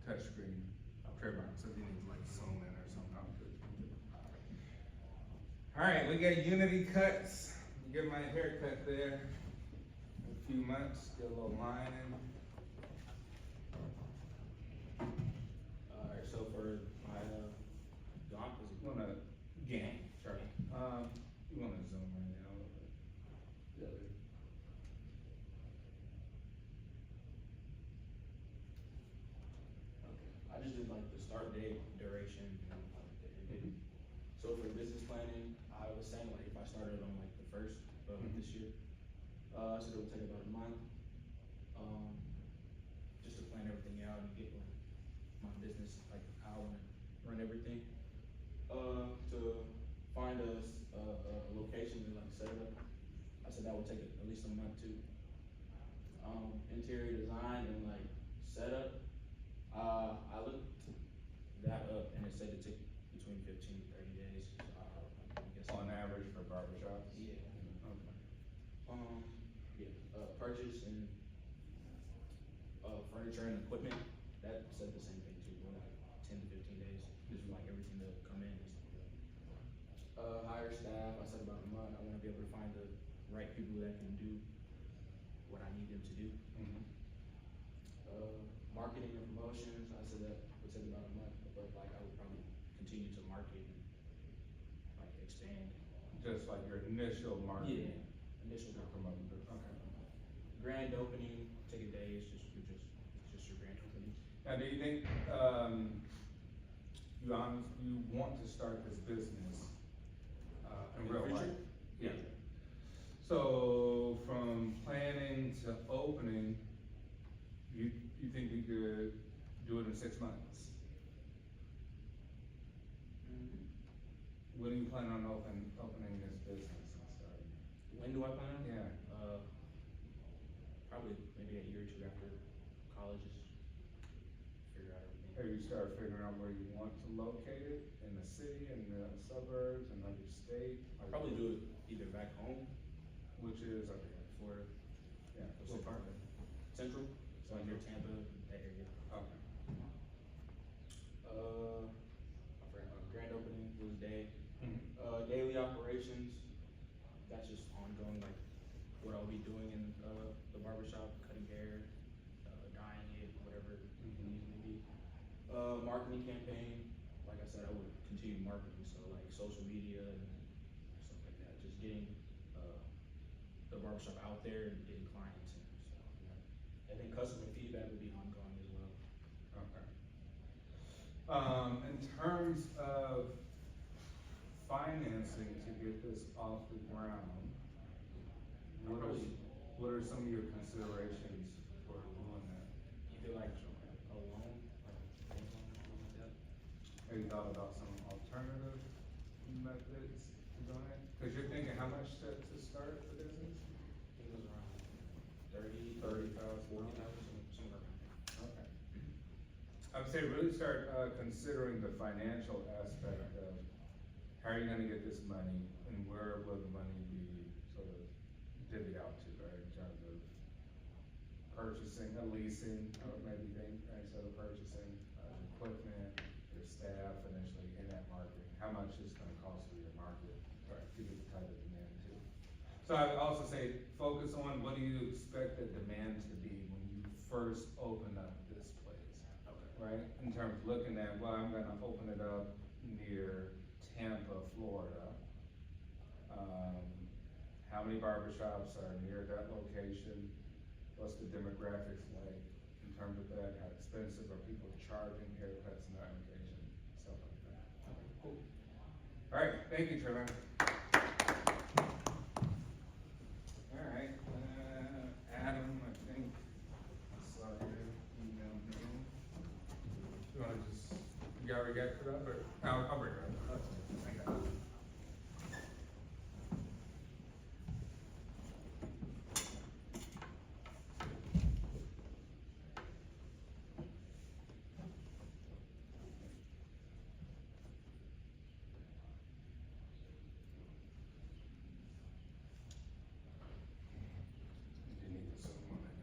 touchscreen trim box if you need like zoom in or something. All right, we got Unity cuts. Get my haircut there in a few months, get a little lining. Alright, so for my, Gaunt, is it? You wanna, gang, sorry. You wanna zoom right now a little bit. Yeah, there. Okay, I just did like the start date, duration, and like the end date. So for business planning, I was saying like if I started on like the first of this year, I said it would take about a month, just to plan everything out and get like my business, like how I wanna run everything. To find a location and like set it up, I said that would take at least a month too. Interior design and like setup, I looked that up and it said it took between 15 to 30 days. So I guess On average for barbershops? Yeah. Okay. Purchase and furniture and equipment, that said the same thing too, like 10 to 15 days, just for like everything to come in and stuff like that. Hire staff, I said about a month. I wanna be able to find the right people that can do what I need them to do. Marketing and promotions, I said that would take about a month, but like I would probably continue to market and like expand. Just like your initial marketing. Initial Promote, okay. grand opening, take a day, it's just your grand opening. Now, do you think, you want to start this business, in real life? Yeah. So from planning to opening, you think you could do it in 6 months? When do you plan on opening this business and starting? When do I plan on? Yeah. Probably maybe a year or two after college, just figure out everything. Have you started figuring out where you want to locate it, in the city, in the suburbs, another state? I'll probably do it either back home, Which is, okay, Florida, yeah, what part? Central, so like near Tampa, that area. okay. I forgot, grand opening was day. Mhm. Daily operations, that's just ongoing, like what I'll be doing in, the barbershop, cutting hair, dyeing it, whatever it needs to be. Marketing campaign, like I said, I would continue marketing, so like social media and stuff like that, just getting, the barbershop out there and getting clients in, so, yeah. And then customer feedback would be ongoing as well. Okay. In terms of financing to get this off the ground, what are some of your considerations for doing that? Either like a loan, like a bank loan or something like that. Have you thought about some alternative methods to doing it? Cause you're thinking how much to start the business? I think it was around 30, 30,000, 40,000, somewhere around there. Okay. I would say really start, considering the financial aspect of how are you gonna get this money and where will the money be sort of divvied out to, right? In terms of purchasing, leasing, or maybe think, instead of purchasing, equipment, your staff initially in that marketing. How much is it gonna cost for your market, right, to get the type of demand too? So I would also say, focus on what do you expect the demand to be when you first open up this place, right? In terms of looking at, well, I'm gonna open it up near Tampa, Florida. How many barbershops are near that location? What's the demographics like in terms of that? How expensive are people charging haircuts in that location? Stuff like that. Okay, cool. All right, thank you, Trevor. All right, Adam, I think I saw your email me. You wanna just, you already got it up, or, I'll bring it up. I got it. You need to zoom on it.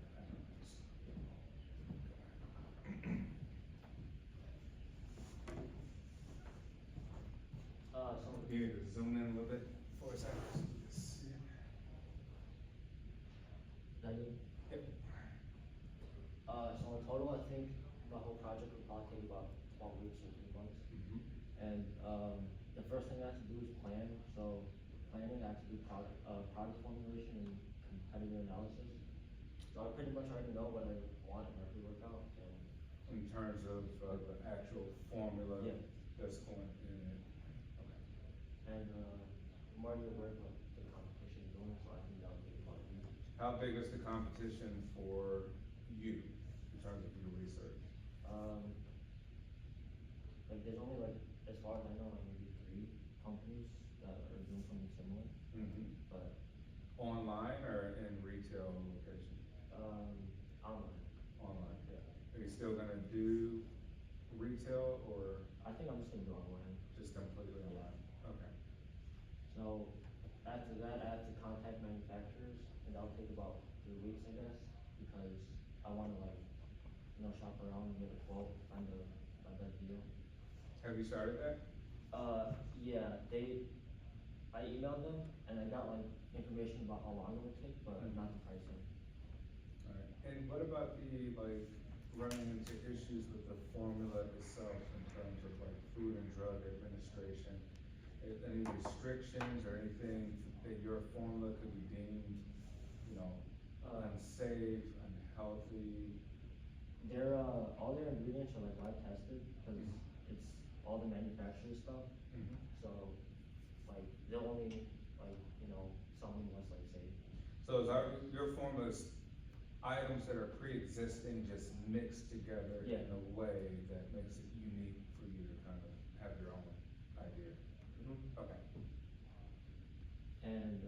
need to zoom in a little bit for a second, so we can see it. I do. Yep. So in total, I think the whole project will probably take about 12 weeks or 3 months. Mhm. And, the first thing I have to do is plan, so planning, I have to do product formulation and competitor analysis. So I pretty much already know what I want in every workout, and, In terms of, the actual formula Yeah. that's going in it. Okay. and, I'm already aware of what the competition is doing, so I think that'll take about a week. How big is the competition for you in terms of your research? Um, like there's only like, as far as I know, like maybe 3 companies that are doing something similar, Mhm. but, Online or in retail location? online. Online. Yeah. Are you still gonna do retail or I think I'm just gonna do online. just completely Yeah. online? Okay. So after that, I have to contact manufacturers, and that'll take about 3 weeks, I guess, because I wanna like, shop around and get a quote, find a deal. Have you started that? Yeah, I emailed them and I got like information about how long it would take, but not the pricing. Alright, and what about the, like, running into issues with the formula itself in terms of like Food and Drug Administration? Any restrictions or anything that your formula could be deemed, you know, unsafe, unhealthy? All their ingredients are like lab tested, cause it's all the manufacturer stuff, Mhm. so, like, they'll only, like, sell them unless like safe. So is your formulas items that are pre-existing just mixed together Yeah. in a way that makes it unique for you to kind of have your own idea? Okay. And,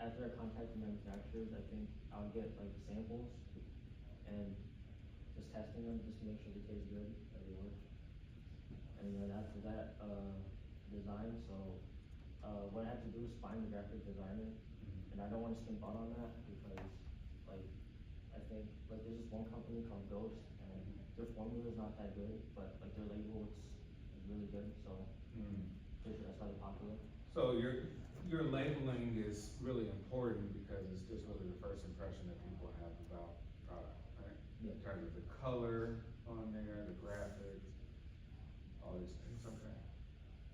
after I contact the manufacturers, I think I'll get like samples and just testing them just to make sure they taste good, that they work. And then after that, design, so, what I have to do is find the graphic designer, and I don't wanna skimp out on that, because, like, I think, like, there's this one company called Ghost, and their formula is not that good, but like their label, it's really good, so, Mm. pretty sure that's why they're popular. So your labeling is really important because it's just really the first impression that people have about the product, right? Yeah. In terms of the color on there, the graphics, all these things, okay.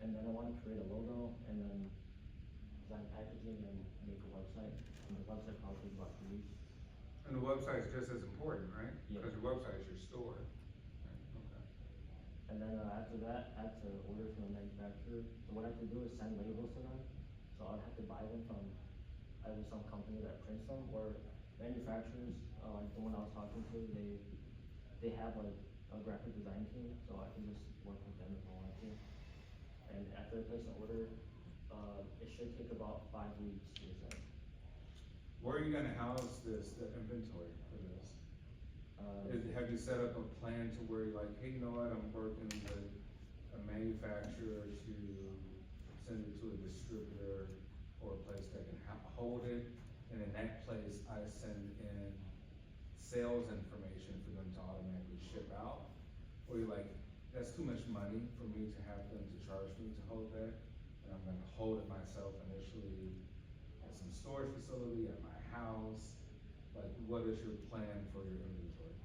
And then I wanna create a logo, and then design packaging and make a website, and the website probably takes about 3 weeks. And the website's just as important, right? Yeah. Because your website is your store. Right, okay. And then, after that, I have to order from the manufacturer, so what I have to do is send labels to them, so I'd have to buy them from either some company that prints them, or manufacturers, like the one I was talking to, they have like a graphic design team, so I can just work with them if I want to. And after I place an order, it should take about 5 weeks, they said. Where are you gonna house the inventory for this? Uh, Have you set up a plan to where you're like, hey, you know what, I'm working with a manufacturer to send it to a distributor or a place that can hold it, and in that place, I send in sales information for them to automatically ship out? Or you're like, that's too much money for me to have them to charge me to hold that, and I'm gonna hold it myself initially at some storage facility, at my house? Like, what is your plan for your inventory?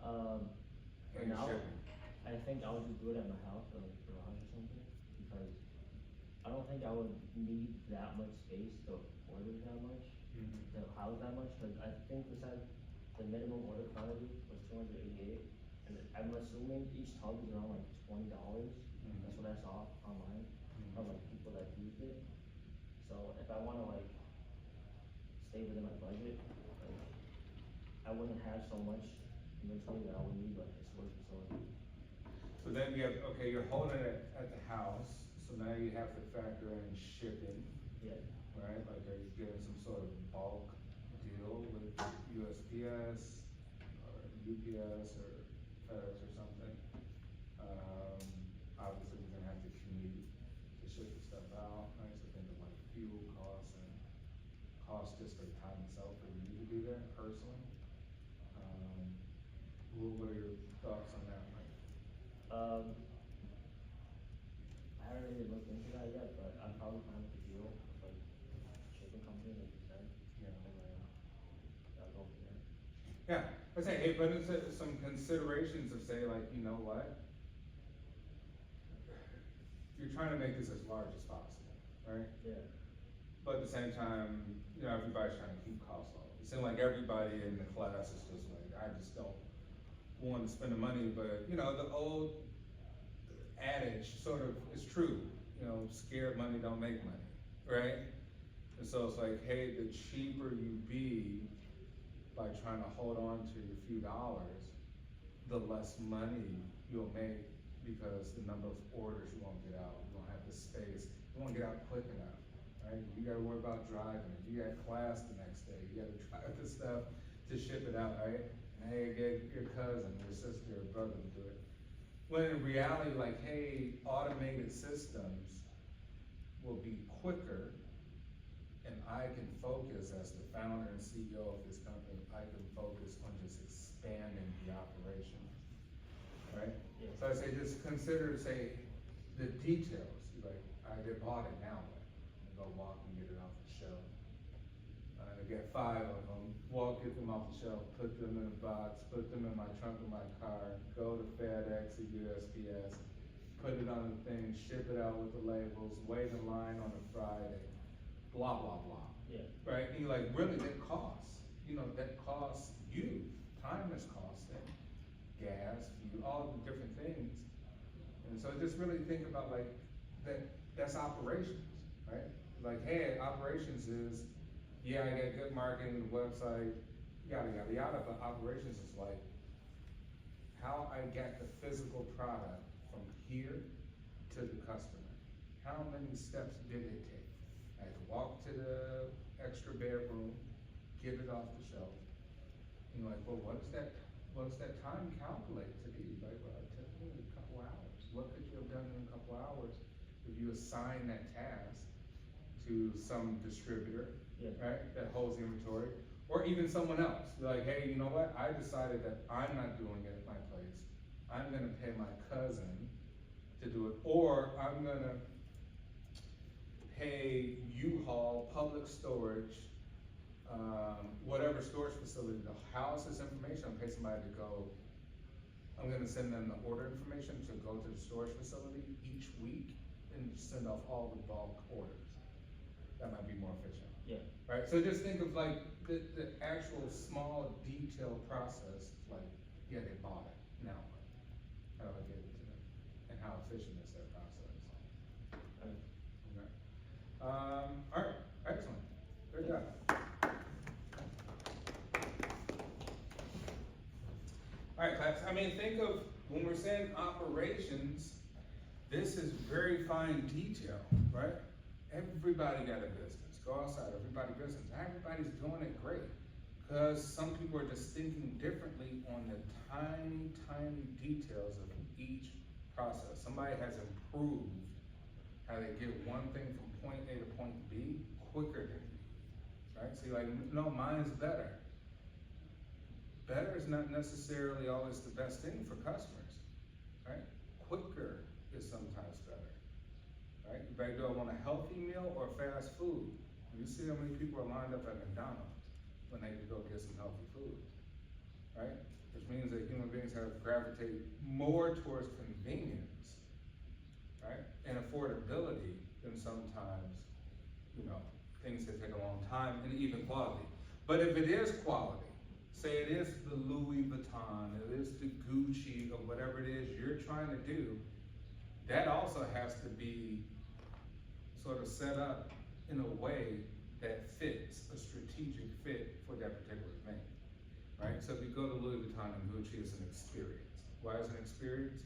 For And now, shipping? I think I'll just do it at my house or like garage or something, because I don't think I would need that much space to order that much, Mhm. to house that much, cause I think they said the minimum order quantity was 288, and I'm assuming each tub is around like $20, that's what I saw online, from like people that used it. So if I wanna like stay within my budget, like, I wouldn't have so much inventory that I would need like a storage facility. So then you have, okay, you're holding it at the house, so now you have to factor in shipping, Yeah. right? Like, are you getting some sort of bulk deal with USPS or UPS or FedEx or something? Obviously, you're gonna have to commute to ship the stuff out, right? So think of like fuel costs and cost just for the time itself for you to do that personally. What are your thoughts on that, Mike? I haven't really looked into that yet, but I'm probably fine with the deal with like shipping company, like you said. Yeah. And then, I'll go from there. Yeah, I say, hey, but it's some considerations of say like, you know what? You're trying to make this as large as possible, right? Yeah, But at the same time, you know, everybody's trying to keep costs low. It seems like everybody in the class is just like, I just don't want to spend the money, but, you know, the old adage sort of is true, you know, scared money don't make money, right? And so it's like, hey, the cheaper you be by trying to hold on to your few dollars, the less money you'll make because the number of orders you won't get out, you won't have the space, you won't get out quick enough, right? You gotta worry about driving it, you got class the next day, you gotta drive the stuff to ship it out, right? And hey, get your cousin, your sister, your brother to do it. When in reality, like, hey, automated systems will be quicker, and I can focus as the founder and CEO of this company, I can focus on just expanding the operation, right? yeah, So I say, just consider, say, the details, like, I did bought it, now what? I go walk and get it off the shelf. Get 5 of them, walk, get them off the shelf, put them in a box, put them in my trunk of my car, go to FedEx or USPS, put it on the thing, ship it out with the labels, wait in line on a Friday, blah, blah, blah. yeah, Right, and you're like, really, that costs, you know, that costs you, time is costing, gas, fuel, all the different things. And so just really think about like, that's operations, right? Like, hey, operations is, yeah, I got good marketing, the website, yada, yada, yada, but operations is like, how I get the physical product from here to the customer. How many steps did it take? I had to walk to the extra bedroom, get it off the shelf. And you're like, well, what does that time calculate to be? Like, well, it took me a couple hours. What could you have done in a couple hours if you assign that task to some distributor, yeah, right, that holds the inventory? Or even someone else, like, hey, you know what, I decided that I'm not doing it at my place. I'm gonna pay my cousin to do it, or I'm gonna pay U-Haul, Public Storage, whatever storage facility, to house this information, I'll pay somebody to go. I'm gonna send them the order information to go to the storage facility each week and send off all the bulk orders. That might be more efficient. yeah, Right, so just think of like the actual small detailed process, like, yeah, they bought it, now what? How do I get it to them? And how efficient is that process? okay. Okay. Alright, excellent, good job. Alright, class, I mean, think of, when we're saying operations, this is very fine detail, right? Everybody got a business, go outside, everybody business, everybody's doing it great. Cause some people are just thinking differently on the tiny, tiny details of each process. Somebody has improved how they get one thing from point A to point B quicker than you, right? See, like, no, mine's better. Better is not necessarily always the best thing for customers, right? Quicker is sometimes better, right? You better, do I want a healthy meal or fast food? You see how many people are lined up at McDonald's when they go get some healthy food, right? Which means that human beings have gravitated more towards convenience, right? And affordability than sometimes, you know, things that take a long time, and even quality. But if it is quality, say it is the Louis Vuitton, it is the Gucci, or whatever it is you're trying to do, that also has to be sort of set up in a way that fits, a strategic fit for that particular thing, right? So if you go to Louis Vuitton and Gucci, it's an experience. Why is it an experience?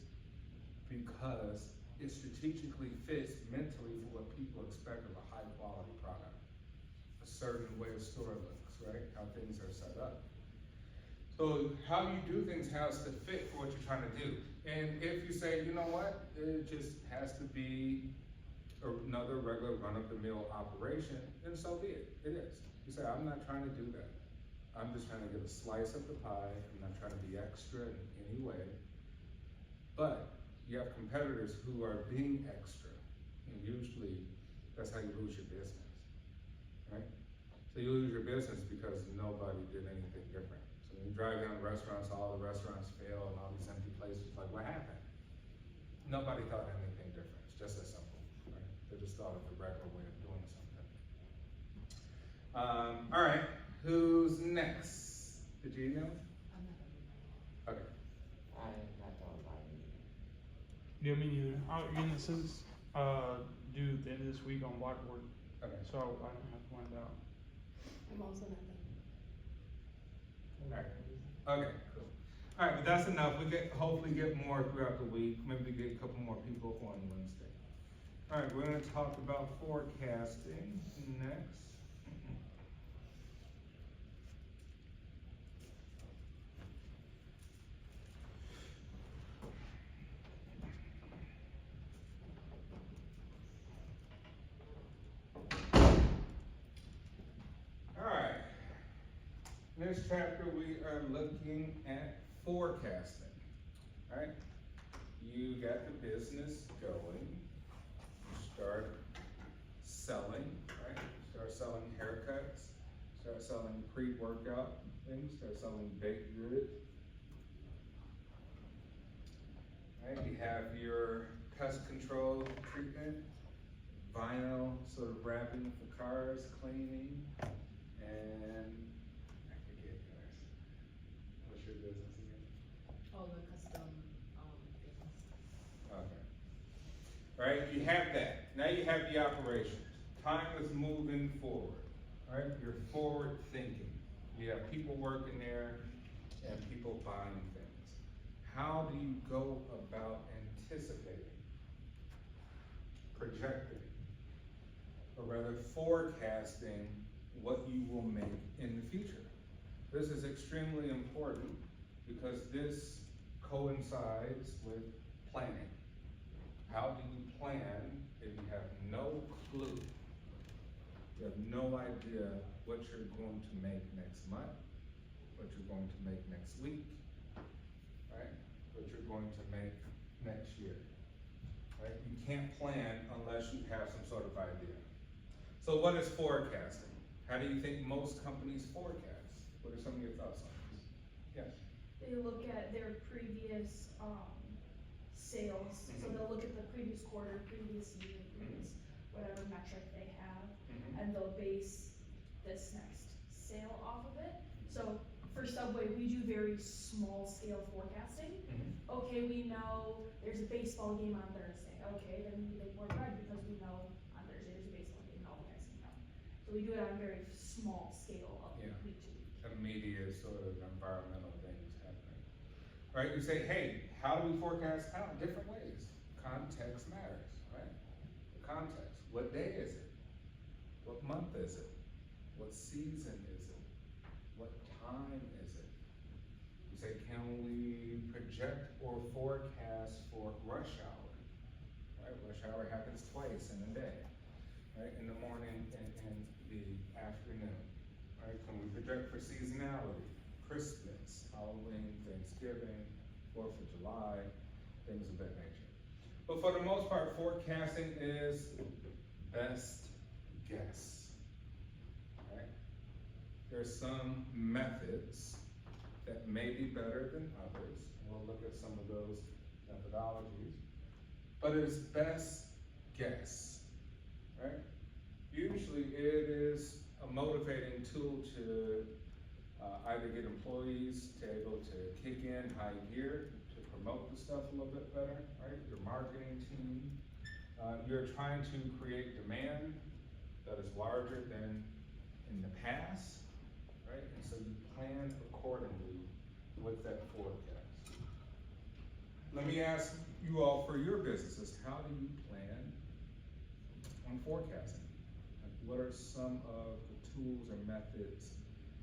Because it strategically fits mentally for what people expect of a high quality product. A certain way the store looks, right? How things are set up. So how you do things has to fit for what you're trying to do. And if you say, you know what, it just has to be another regular run-of-the-mill operation, then so be it, it is. You say, I'm not trying to do that. I'm just trying to get a slice of the pie, I'm not trying to be extra in any way. But you have competitors who are being extra, And usually, that's how you lose your business, right? So you lose your business because nobody did anything different. So when you drive down restaurants, all the restaurants fail and all these empty places, like what happened? Nobody thought anything different, it's just as simple, right? They just thought of the regular way of doing something. All right, who's next? Did you email? Okay. I'm not going by me. Yeah, me neither. Again, this is due at the end of this week on Blackboard, Okay. so I don't have to find out. I'm also not Alright, okay, cool. Alright, but that's enough, we get, hopefully get more throughout the week, maybe get a couple more people on Wednesday. Alright, we're gonna talk about forecasting next. Alright, next chapter we are looking at forecasting, right? You got the business going, you start selling, right? Start selling haircuts, start selling pre-workout things, start selling baked goods. Right, you have your pest control treatment, vinyl sort of wrapping for cars, cleaning, and I forget yours. What's your business again? all the custom, things. Okay. Right, you have that. Now you have the operations. Time is moving forward, right? You're forward thinking. You have people working there and people buying things. How do you go about anticipating, projecting, or rather forecasting what you will make in the future? This is extremely important because this coincides with planning. How do you plan if you have no clue? You have no idea what you're going to make next month, what you're going to make next week, right? What you're going to make next year, right? You can't plan unless you have some sort of idea. So what is forecasting? How do you think most companies forecast? What are some of your thoughts on this? Yes? They look at their previous, sales, so they'll look at the previous quarter, previous year, previous whatever metric they have, and they'll base this next sale off of it. So for Subway, we do very small scale forecasting. Okay, we know there's a baseball game on Thursday, okay, then we make more bread because we know on Thursday there's a baseball game, and all the guys can come. So we do it on a very small scale of Yeah. week to week. Immediate sort of environmental things happening. Right, you say, hey, how do we forecast out? Different ways. Context matters, right? The context, what day is it? What month is it? What season is it? What time is it? You say, can we project or forecast for rush hour? Right, rush hour happens twice in a day, right? In the morning and in the afternoon. Right, can we project for seasonality, Christmas, Halloween, Thanksgiving, 4th of July, things of that nature. But for the most part, forecasting is best guess, right? There's some methods that may be better than others, and we'll look at some of those methodologies, but it's best guess, right? Usually it is a motivating tool to either get employees to able to kick in high gear to promote the stuff a little bit better, right? Your marketing team, you're trying to create demand that is larger than in the past, right? And so you plan accordingly with that forecast. Let me ask you all for your businesses, how do you plan on forecasting? Like, what are some of the tools or methods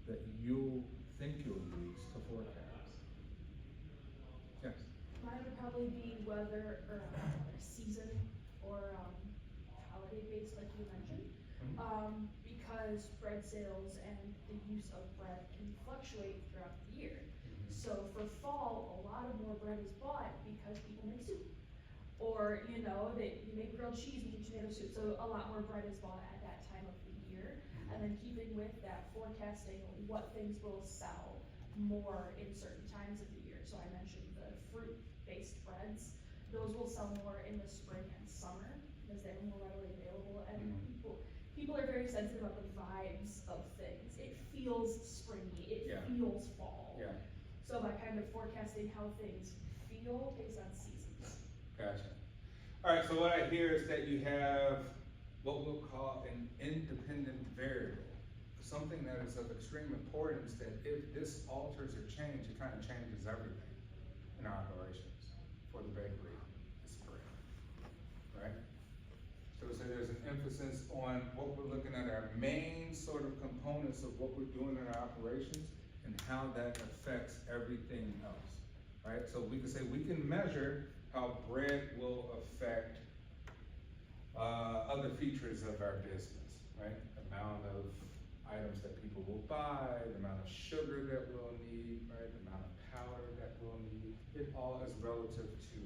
that you think you'll use to forecast? Yes? Mine would probably be weather, or season, or, holiday based, like you mentioned. Because bread sales and the use of bread can fluctuate throughout the year. So for fall, a lot of more bread is bought because people make soup. Or, you know, you make grilled cheese, we do tomato soup, so a lot more bread is bought at that time of the year. And then keeping with that, forecasting what things will sell more in certain times of the year. So I mentioned the fruit-based breads, those will sell more in the spring and summer, because they're more readily available, and people are very sensitive about the vibes of things. It feels springy, it Yeah. feels fall. Yeah, So by kind of forecasting how things feel based on seasons. gotcha. Alright, so what I hear is that you have what we'll call an independent variable. Something that is of extreme importance, that if this alters or changes, it kind of changes everything in our operations for the bakery, it's bread, right? So there's an emphasis on what we're looking at, our main sort of components of what we're doing in our operations and how that affects everything else, right? So we can say we can measure how bread will affect other features of our business, right? Amount of items that people will buy, the amount of sugar that we'll need, right? The amount of powder that we'll need. It all is relative to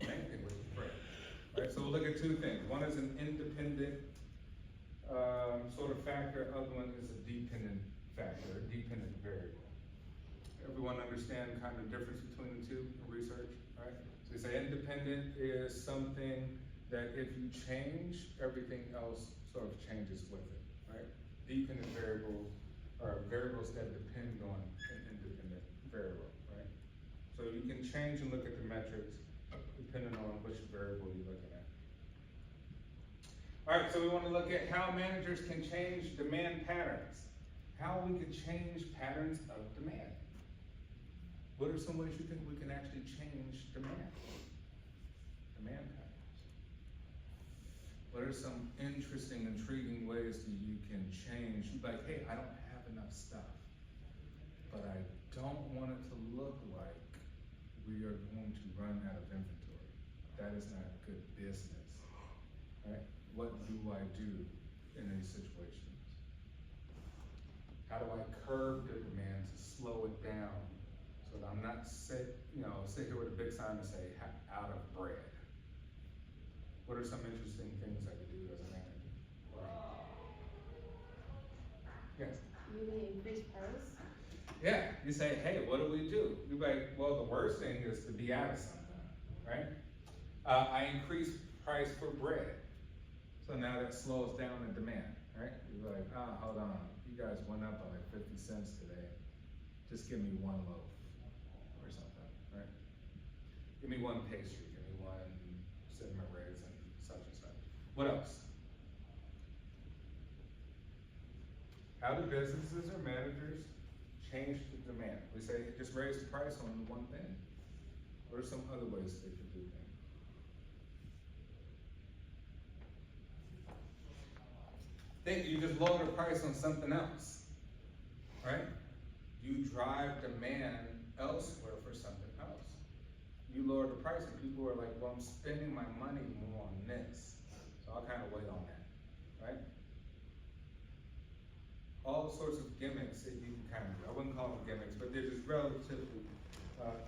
the main thing, which is bread, right? So we'll look at two things. One is an independent sort of factor. Other one is a dependent factor, a dependent variable. Everyone understand kind of the difference between the two in research, right? So we say independent is something that if you change, everything else sort of changes with it, right? Dependent variables are variables that depend on an independent variable, right? So you can change and look at the metrics depending on which variable you're looking at. All right, so we want to look at how managers can change demand patterns. How we can change patterns of demand. What are some ways you think we can actually change demand? Demand patterns. What are some interesting, intriguing ways that you can change? Like, hey, I don't have enough stuff, but I don't want it to look like we are going to run out of inventory. That is not good business, right? What do I do in these situations? How do I curb the demand to slow it down so that I'm not sit here with a big sign to say, out of bread? What are some interesting things I could do as a manager? Yes? You mean increase price? Yeah, you say, hey, what do we do? You're like, well, the worst thing is to be out of something, right? I increase price for bread. So now that slows down the demand, right? You're like, hold on, you guys went up by like 50 cents today. Just give me one loaf or something, right? Give me one pastry, give me one cinnamon raisin, such and such. What else? How do businesses or managers change the demand? We say, just raise the price on the one thing. What are some other ways they could do things? Think you just lower the price on something else, right? You drive demand elsewhere for something else. You lower the price and people are like, well, I'm spending my money more on this, so I'll kind of wait on that, right? All sorts of gimmicks that you can kind of do. I wouldn't call them gimmicks, but they're just relatively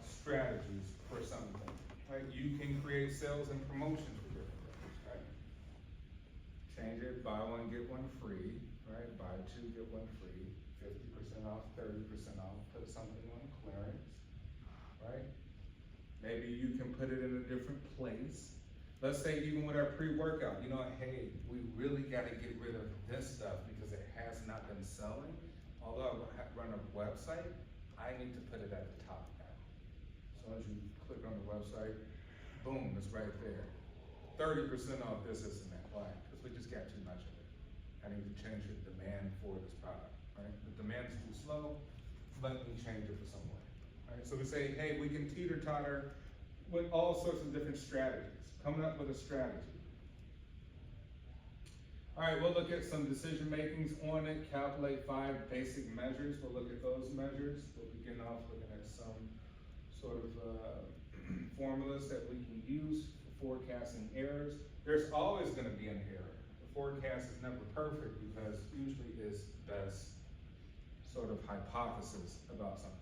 strategies for something, right? You can create sales and promotions for different things, right? Change it, buy one, get one free, right? Buy two, get one free, 50% off, 30% off, put something on clearance, right? Maybe you can put it in a different place. Let's say even with our pre-workout, you know, hey, we really gotta get rid of this stuff because it has not been selling. Although I run a website, I need to put it at the top now. So as you click on the website, boom, it's right there. 30% off this, and that. Why? Because we just got too much of it. I need to change the demand for this product, right? The demand's too slow, let me change it for some way, right? So we say, hey, we can teeter-totter with all sorts of different strategies, coming up with a strategy. All right, we'll look at some decision makings on it, calculate 5 basic measures. We'll look at those measures. We'll begin off looking at some sort of formulas that we can use for forecasting errors. There's always gonna be an error. The forecast is never perfect because usually it's best sort of hypothesis about something.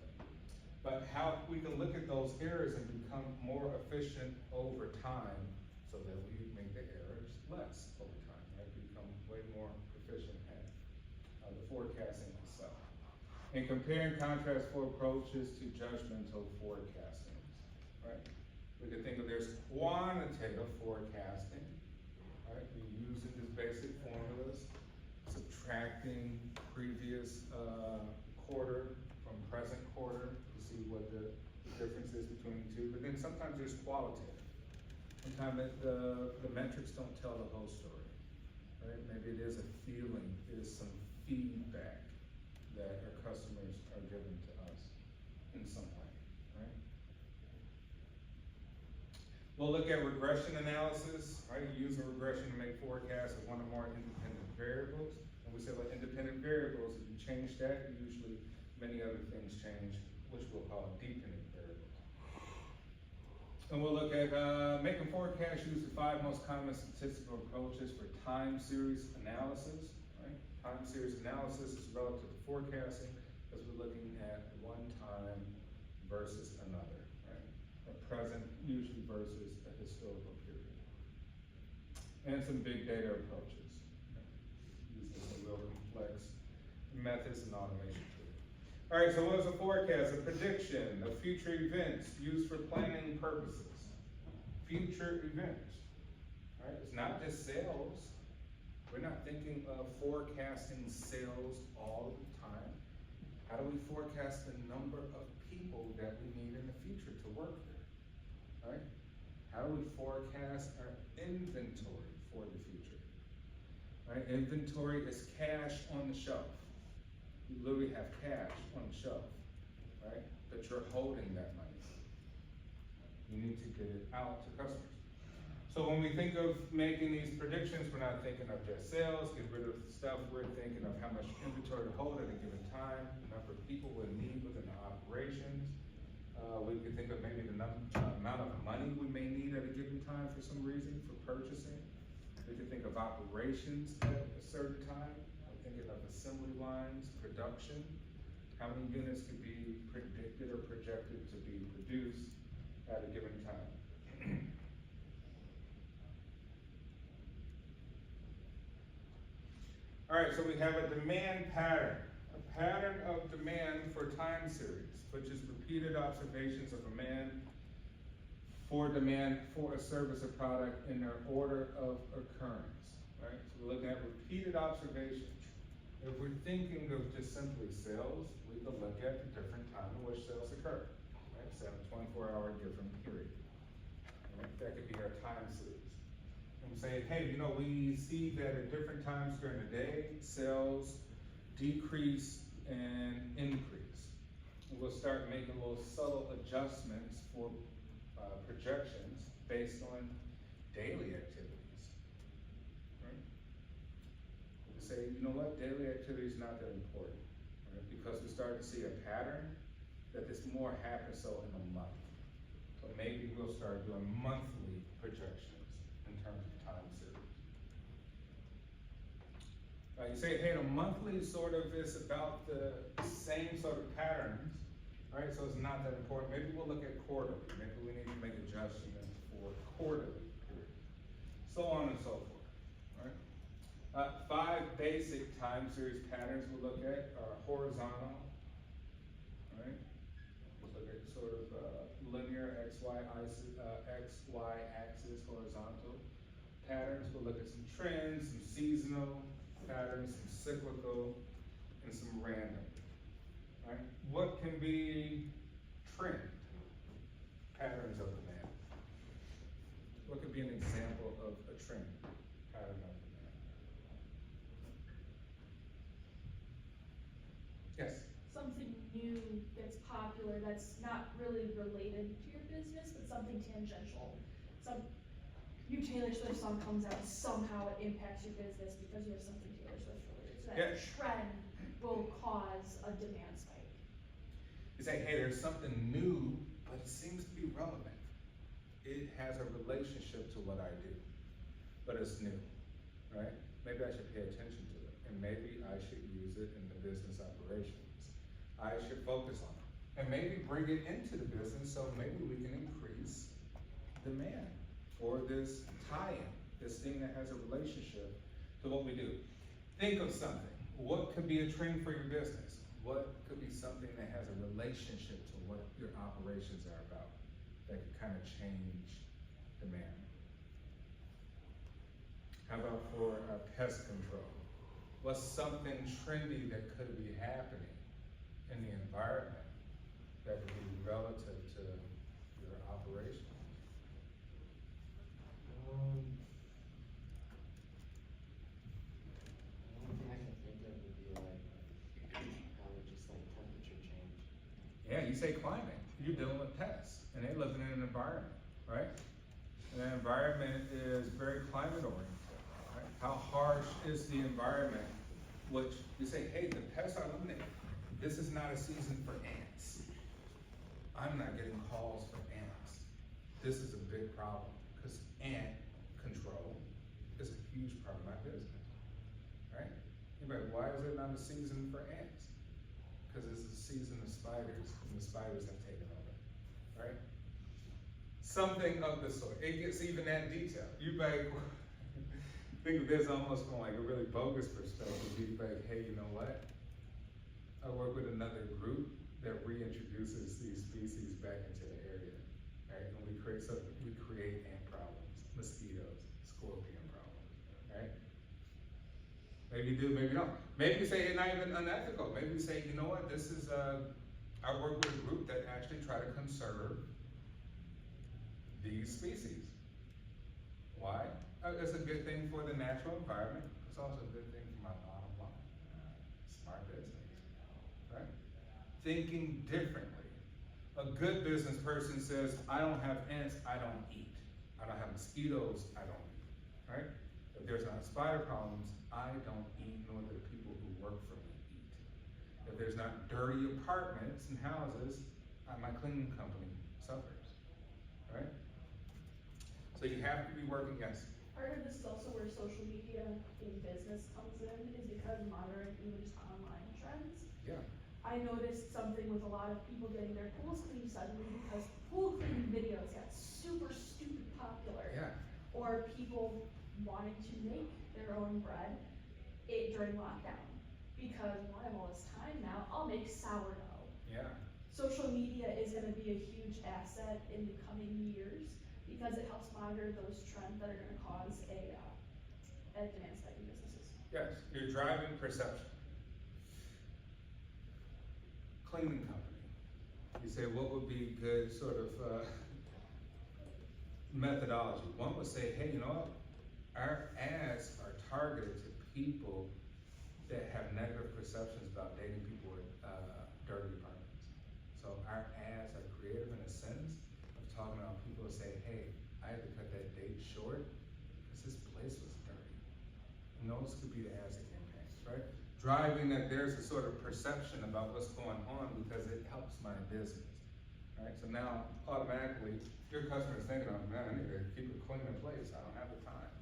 but how we can look at those errors and become more efficient over time so that we make the errors less over time, right? Become way more proficient at the forecasting itself. And compare and contrast four approaches to judgmental forecasting, right? We can think of there's quantitative forecasting, right? We're using these basic formulas, subtracting previous quarter from present quarter to see what the difference is between the two. But then sometimes there's qualitative. Sometimes the metrics don't tell the whole story, right? Maybe it is a feeling, it is some feedback that our customers are giving to us in some way, right? We'll look at regression analysis, right? Using regression to make forecasts of one or more independent variables. And we say, well, independent variables, if you change that, usually many other things change, which we'll call dependent variables. And we'll look at making forecasts using the 5 most common statistical approaches for time series analysis, right? Time series analysis is relative to forecasting because we're looking at one time versus another, right? A present usually versus a historical period. And some big data approaches, right? Using some real complex methods and automation tools. All right, so what is a forecast? A prediction of future events used for planning purposes. Future events, right? It's not just sales. We're not thinking of forecasting sales all the time. How do we forecast the number of people that we need in the future to work there, right? How do we forecast our inventory for the future, right? Inventory is cash on the shelf. You literally have cash on the shelf, right? But you're holding that money. You need to get it out to customers. So when we think of making these predictions, we're not thinking of just sales, get rid of stuff. We're thinking of how much inventory to hold at a given time, the number of people we need within the operations. We could think of maybe the amount of money we may need at a given time for some reason, for purchasing. We could think of operations at a certain time. We're thinking of assembly lines, production. How many units could be predicted or projected to be produced at a given time. All right, so we have a demand pattern. A pattern of demand for time series, which is repeated observations of a demand for a service or product in their order of occurrence, right? So we're looking at repeated observations. If we're thinking of just simply sales, we could look at the different time in which sales occur, right? So 24-hour different period. Right? That could be our time series. And we say, hey, you know, we see that at different times during the day, sales decrease and increase. And we'll start making little subtle adjustments for projections based on daily activities. Right? We say, you know what, daily activity is not that important, right? Because we start to see a pattern that this more happens so in a month. So maybe we'll start doing monthly projections in terms of time series. You say, hey, the monthly sort of is about the same sort of patterns, right? So it's not that important. Maybe we'll look at quarterly. Maybe we need to make adjustments for quarterly periods. So on and so forth, right? 5 basic time series patterns we'll look at are horizontal, right? We'll look at sort of linear XY axis horizontal patterns. We'll look at some trends, some seasonal patterns, some cyclical, and some random, right? What can be trend patterns of demand? What could be an example of a trend pattern of demand? Yes? Something new that's popular, that's not really related to your business, but something tangential. Some new Taylor Swift song comes out, somehow it impacts your business because you have something Taylor Swift related. So that Yeah. trend will cause a demand spike. You say, hey, there's something new, but it seems to be relevant. It has a relationship to what I do, but it's new, right? Maybe I should pay attention to it, and maybe I should use it in the business operations. I should focus on it, and maybe bring it into the business, so maybe we can increase demand for this tie-in, this thing that has a relationship to what we do. Think of something. What could be a trend for your business? What could be something that has a relationship to what your operations are about that could kind of change demand? How about for pest control? What's something trendy that could be happening in the environment that would be relative to your operations? The only thing I can think of would be probably just temperature change. Yeah, you say climate, you're dealing with pests, and they're living in an environment, right? And that environment is very climate oriented, right? How harsh is the environment? Which you say, hey, the pests are eliminated. This is not a season for ants. I'm not getting calls for ants. This is a big problem, because ant control is a huge part of my business, right? You're like, why is it not a season for ants? Because it's a season of spiders, and the spiders have taken over, right? Something of the sort. It gets even that detail. You like, think of this almost from like a really bogus perspective. You'd be like, hey, you know what? I work with another group that reintroduces these species back into the area, right? And we create ant problems, mosquitoes, scorpion problems, right? Maybe you do, maybe you don't. Maybe you say it's not even unethical. Maybe you say, you know what, this is, I work with a group that actually try to conserve these species. Why? It's a good thing for the natural environment. It's also a good thing for my bottom line. Smart business, right? Thinking differently. A good business person says, I don't have ants, I don't eat. I don't have mosquitoes, I don't eat, right? If there's not spider problems, I don't eat, nor do the people who work for me eat. If there's not dirty apartments and houses, my cleaning company suffers, right? So you have to be working, yes. Part of this is also where social media in business comes in, is because monitoring even just online trends. Yeah. I noticed something with a lot of people getting their pools cleaned suddenly because pool cleaning videos got super stupid popular. Yeah. Or people wanting to make their own bread during lockdown. Because, well, I have all this time now, I'll make sourdough. Yeah. Social media is gonna be a huge asset in the coming years because it helps monitor those trends that are gonna cause a demand spike in businesses. Yes, you're driving perception. Cleaning company. You say, what would be good sort of methodology? One would say, hey, you know what? Our ads are targeted to people that have negative perceptions about dating people with dirty apartments. So our ads are creative in a sense of talking about people who say, hey, I had to cut that date short because this place was dirty. And those could be the ads and campaigns, right? Driving that there's a sort of perception about what's going on because it helps my business, right? So now automatically your customer is thinking, oh man, I need to keep a clean place. I don't have the time.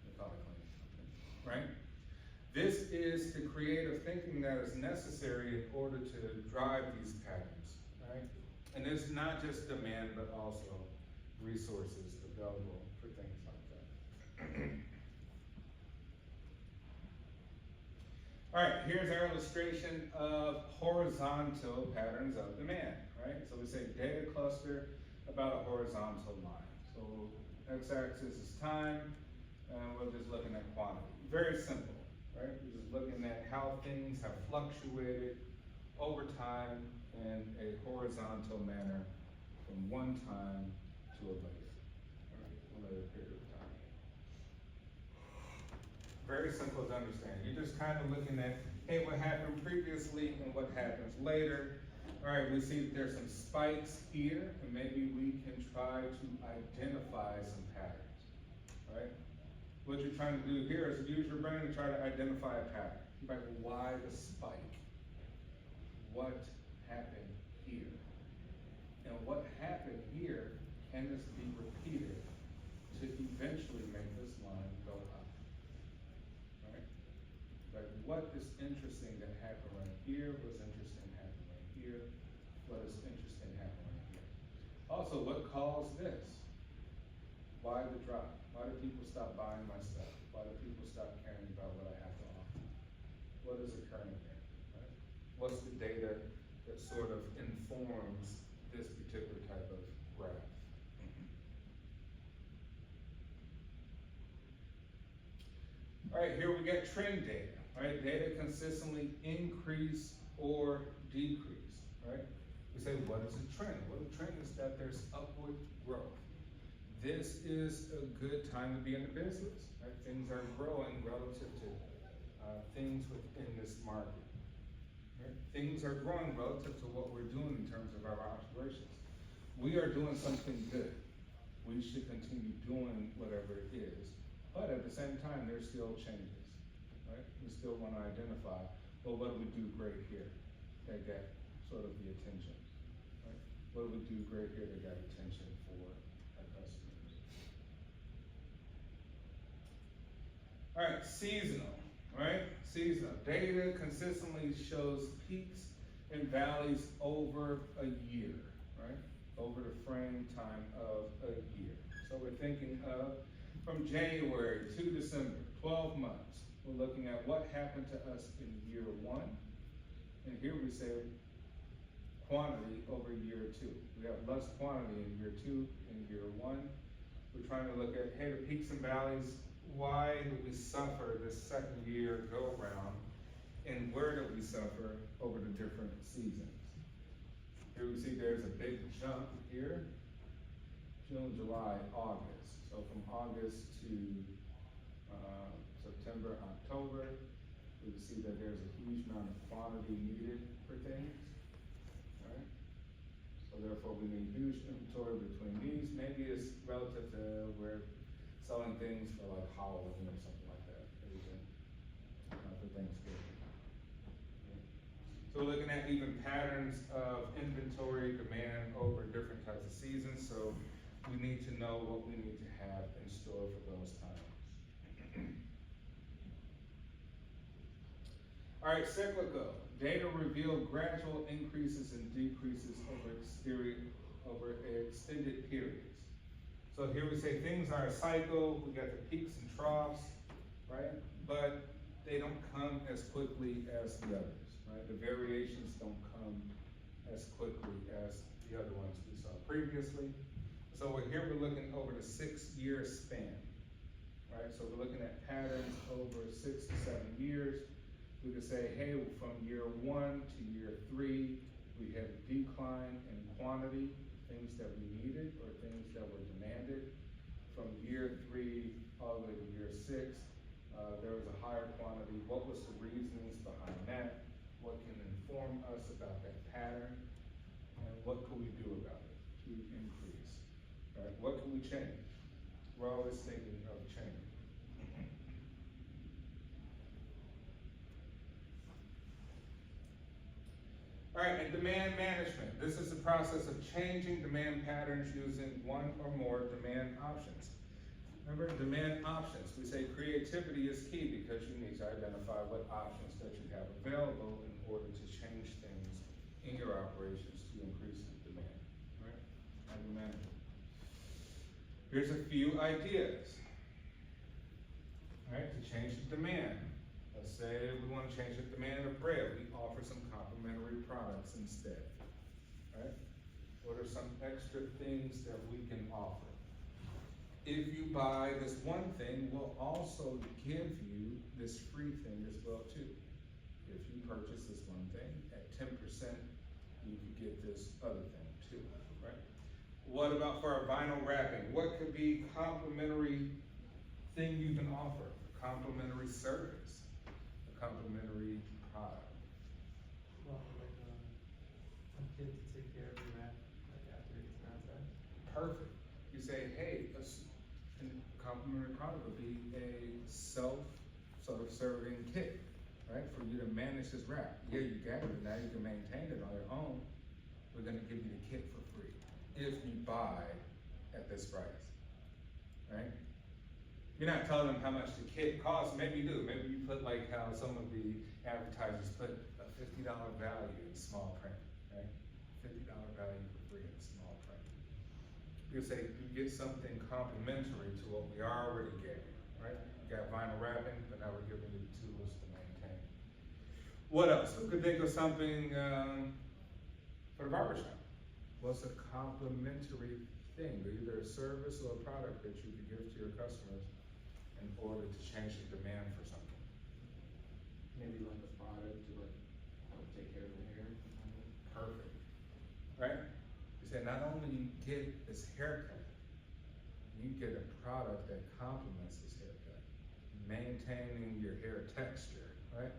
They call it cleaning company, right? This is the creative thinking that is necessary in order to drive these patterns, right? And it's not just demand, but also resources available for things like that. All right, here's our illustration of horizontal patterns of demand, right? So we say data cluster about a horizontal line. So x-axis is time, and we're just looking at quantity. Very simple, right? We're just looking at how things have fluctuated over time in a horizontal manner from one time to a later period of time. Very simple to understand. You're just kind of looking at, hey, what happened previously and what happens later. All right, we see that there's some spikes here, and maybe we can try to identify some patterns, right? What you're trying to do here is use your brain to try to identify a pattern. You're like, well, why the spike? What happened here? And what happened here, can this be repeated to eventually make this line go up? Right? Like, what is interesting that happened right here? What's interesting happened right here? What is Also, what caused this? Why the drop? Why do people stop buying my stuff? Why do people stop caring about what I have to offer? What is occurring there, right? What's the data that sort of informs this particular type of graph? All right, here we got trend data, right? Data consistently increase or decrease, right? We say, what is a trend? Well, a trend is that there's upward growth. This is a good time to be in the business, right? Things are growing relative to things within this market. Right? Things are growing relative to what we're doing in terms of our operations. We are doing something good. We should continue doing whatever it is. But at the same time, there's still changes, right? We still want to identify, well, what do we do great here that got sort of the attention, right? What do we do great here that got attention for our customers? All right, seasonal, right? Seasonal. Data consistently shows peaks and valleys over a year, right? Over the frame time of a year. So we're thinking of from January to December, 12 months. We're looking at what happened to us in year one. And here we say quantity over year two. We have less quantity in year two and year one. We're trying to look at, hey, the peaks and valleys, why do we suffer this second year go round? And where do we suffer over the different seasons? Here we see there's a big jump here, June, July, August. So from August to September, October, we see that there's a huge amount of quantity needed for things, right? So therefore we need huge inventory between these. Maybe it's relative to we're selling things for like Halloween or something like that, for Thanksgiving. So we're looking at even patterns of inventory demand over different types of seasons. So we need to know what we need to have in store for those times. All right, cyclical. Data reveal gradual increases and decreases over extended periods. So here we say things are a cycle. We got the peaks and troughs, right? But they don't come as quickly as the others, right? The variations don't come as quickly as the other ones we saw previously. So we're looking over the 6-year span, right? So we're looking at patterns over 6 to 7 years. We could say, hey, from year 1 to year 3, we had a decline in quantity, things that we needed or things that were demanded. From year 3 all the way to year 6, there was a higher quantity. What was the reasons behind that? What can inform us about that pattern? And what could we do about it to increase? Right? What can we change? We're always thinking of change. All right, and demand management. This is the process of changing demand patterns using one or more demand options. Remember, demand options. We say creativity is key because you need to identify what options that you have available in order to change things in your operations to increase the demand, right? How do you manage it? Here's a few ideas, all right, to change the demand. Let's say we want to change the demand of bread. We offer some complementary products instead, right? What are some extra things that we can offer? If you buy this one thing, we'll also give you this free thing as well too. If you purchase this one thing at 10%, you could get this other thing too, right? What about for our vinyl wrapping? What could be complimentary thing you can offer? A complimentary service, a complimentary product. Well, like a kid to take care of your rat, like after it's outside. Perfect. You say, hey, a complimentary product would be a self-serving kit, right? For you to manage this rat. Yeah, you got it, but now you can maintain it on your own. We're gonna give you the kit for free if you buy at this price, right? You're not telling them how much the kit costs. Maybe you do. Maybe you put like how some of the advertisers put a $50 value in small print, right? $50 value for free in small print. you say you get something complimentary to what we already gave, right? You got vinyl wrapping, but now we're giving you the tools to maintain. What else? Who could think of something, for the barbershop? What's a complimentary thing, either a service or a product that you could give to your customers in order to change the demand for something? Maybe like a product to like help take care of the hair. Perfect, right? You say not only you get this haircut, you get a product that complements this haircut, maintaining your hair texture, right?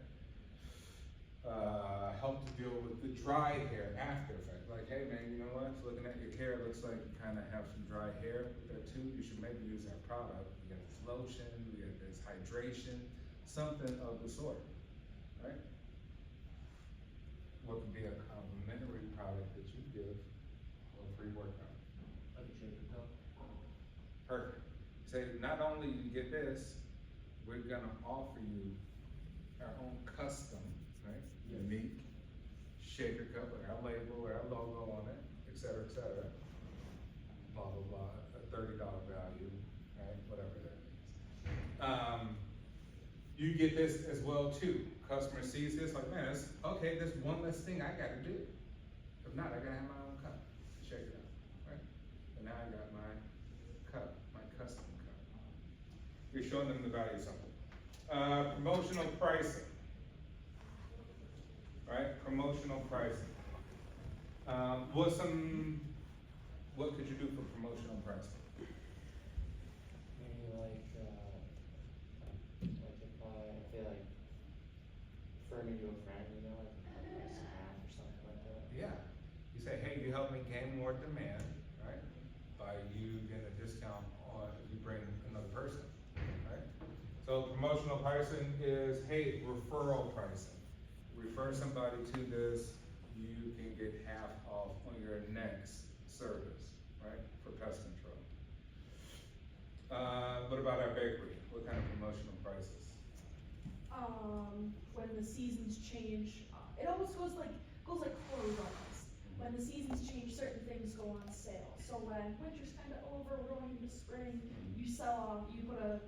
Help to deal with the dry hair after effect. Like, hey man, you know what? Looking at your hair, it looks like you kind of have some dry hair with that too. You should maybe use that product. We got this lotion, we got this hydration, something of the sort, right? What could be a complimentary product that you give for a free workout? Like a shaker cup. Perfect. Say, not only you get this, we're gonna offer you our own custom, right? Unique shaker cup with our label or our logo on it, et cetera, blah, blah, blah, a $30 value, right? Whatever that means. You get this as well too. Customer sees this like, man, that's, okay, there's one less thing I gotta do. If not, I gotta have my own cup to shake it up, right? And now I got my cup, my custom cup. You're showing them the value of something. Promotional pricing. Right, promotional pricing. What could you do for promotional pricing? Maybe like if I feel like referring to a friend, you know, like price in half or something like that. Yeah, you say, hey, you help me gain more demand, right? By you getting a discount on if you bring another person, right? So promotional pricing is, hey, referral pricing. Refer somebody to this, you can get half off on your next service, right, for pest control. What about our bakery? What kind of promotional prices? When the seasons change, it almost goes like clothes almost. When the seasons change, certain things go on sale. So when winter's kind of over, we're going into spring, you put a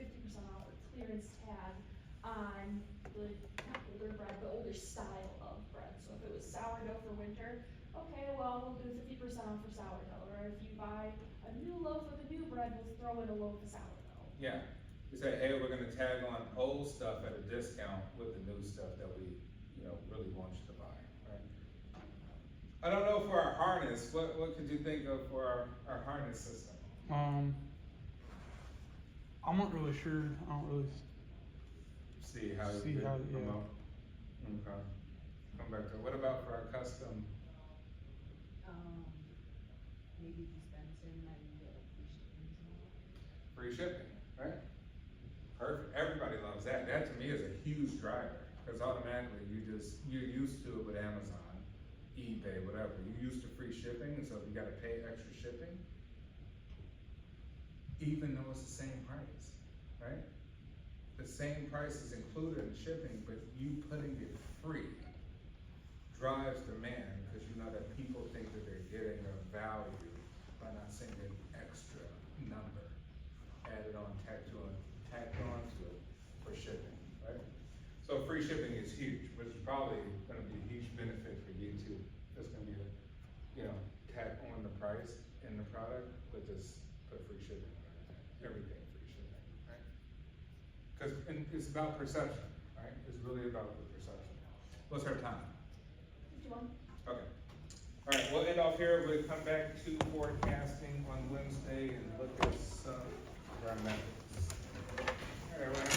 50% off or clearance tag on the, not older bread, but older style of bread. So if it was sourdough for winter, okay, well, we'll do 50% off for sourdough. Or if you buy a new loaf of the new bread, we'll throw in a loaf of sourdough. Yeah, you say, hey, we're gonna tag on old stuff at a discount with the new stuff that we, really want you to buy, right? I don't know for our harness, what could you think of for our harness system? I'm not really sure. I don't really. See how you See could how, yeah. promote. Okay. Come back to, what about for our custom? Maybe dispensing and free shipping. Free shipping, right? Perfect, everybody loves that. That to me is a huge driver, because automatically you're used to it with Amazon, eBay, whatever. You're used to free shipping, and so if you gotta pay extra shipping, even though it's the same price, right? The same price is included in shipping, but you putting it free drives demand, because you know that people think that they're getting a value by not seeing an extra number added on, tacked on to it for shipping, right? So free shipping is huge, which is probably gonna be a huge benefit for you too. It's gonna be a, tack on the price in the product, but just put free shipping on it. Everything free shipping, right? Because it's about perception, right? It's really about the perception. What's our time? 51. Okay. All right, we'll end off here. We'll come back to forecasting on Wednesday and look at some of our methods. All right, everyone.